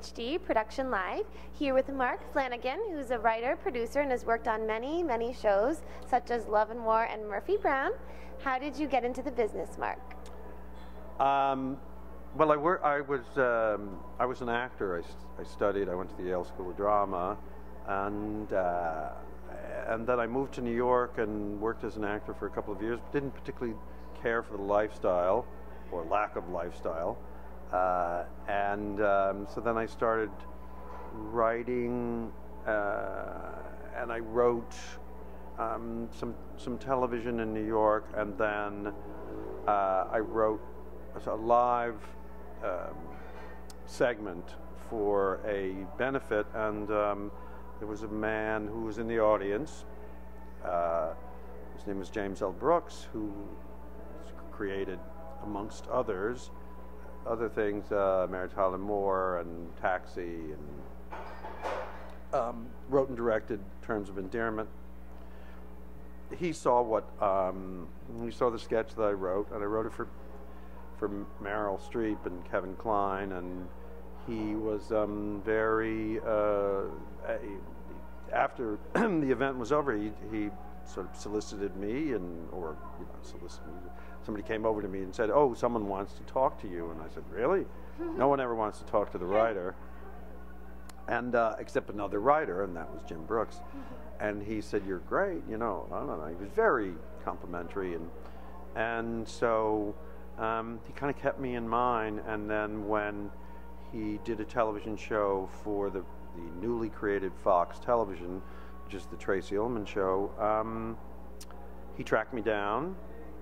TTN-HD Production Live, here with Marc Flanagan, who's a writer, producer, and has worked on many, many shows, such as Love and War and Murphy Brown. How did you get into the business, Marc? Well, I was an actor. I studied. I went to the Yale School of Drama, and then I moved to New York and worked as an actor for a couple of years. Didn't particularly care for the lifestyle, or lack of lifestyle, so then I started writing, and I wrote some television in New York, and then I wrote a live segment for a benefit, and there was a man who was in the audience. His name was James L. Brooks, who created, amongst other things, Marriage Tyler Moore and Taxi, and wrote and directed Terms of Endearment. He saw the sketch that I wrote, and I wrote it for Meryl Streep and Kevin Kline, and he was very, after the event was over, he sort of solicited me, somebody came over to me and said, "Oh, someone wants to talk to you," and I said, "Really?" No one ever wants to talk to the writer, and except another writer, and that was Jim Brooks. And he said, "You're great," I don't know. He was very complimentary, and so he kind of kept me in mind. And then when he did a television show for the newly created Fox Television, which is the TRACEY ULLMAN Show, he tracked me down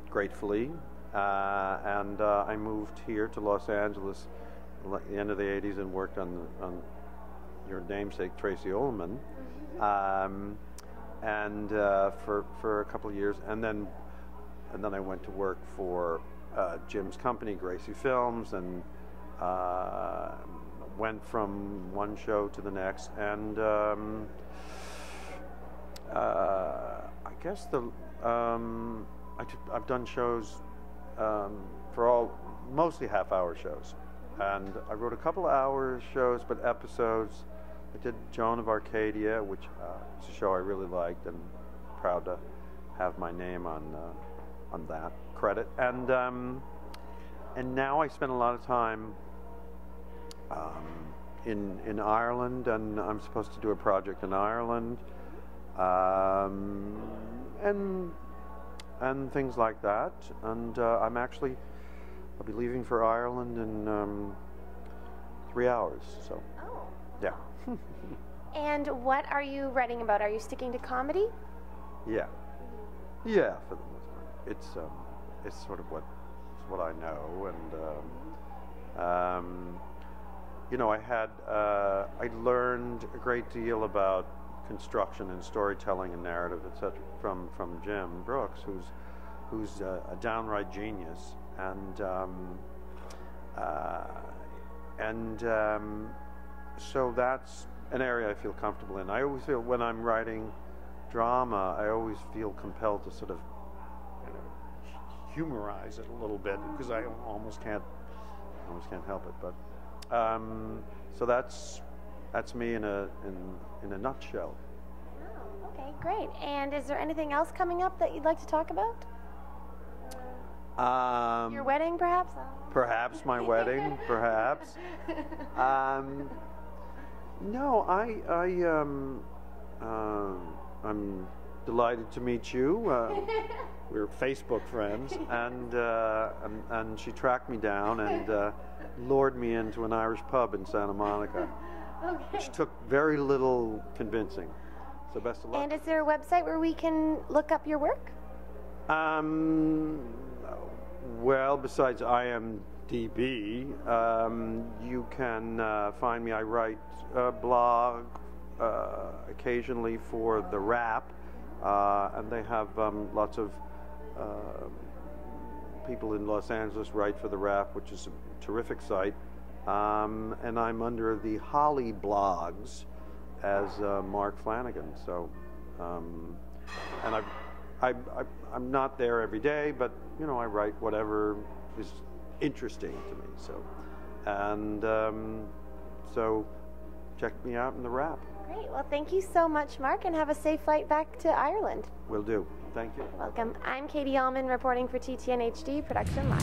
gratefully, and I moved here to Los Angeles at the end of the '80s and worked on your namesake, TRACEY ULLMAN, and for a couple of years, and then I went to work for Jim's company, Gracie Films, and went from one show to the next, and I guess I've done shows mostly half-hour shows, and I wrote a couple of hour shows, but episodes. I did Joan of Arcadia, which is a show I really liked, and proud to have my name on that credit. And now I spend a lot of time in Ireland, and I'm supposed to do a project in Ireland, and things like that. And I'll be leaving for Ireland in 3 hours. So, oh. Yeah. And what are you writing about? Are you sticking to comedy? Yeah, for the most part. It's sort of what I know, and I learned a great deal about construction and storytelling and narrative, etc., from Jim Brooks, who's a downright genius, and so that's an area I feel comfortable in. I always feel when I'm writing drama, I always feel compelled to sort of humorize it a little bit, because I almost can't help it. But so that's me in a nutshell. Oh, okay, great. And is there anything else coming up that you'd like to talk about? Your wedding, perhaps? Perhaps my wedding, perhaps. No, I'm delighted to meet you. We're Facebook friends, and she tracked me down and lured me into an Irish pub in Santa Monica, which took very little convincing. So best of luck. And is there a website where we can look up your work? Well, besides IMDb, you can find me. I write a blog occasionally for The Wrap, and they have lots of people in Los Angeles write for The Wrap, which is a terrific site, and I'm under the Holly blogs as Marc Flanagan. So, and I'm not there every day, but I write whatever is interesting to me. So, and So check me out in the wrap. Great. Well, thank you so much, Marc, and have a safe flight back to Ireland. Will do. Thank you. Welcome. I'm Katie Ullman reporting for TTN-HD Production Live.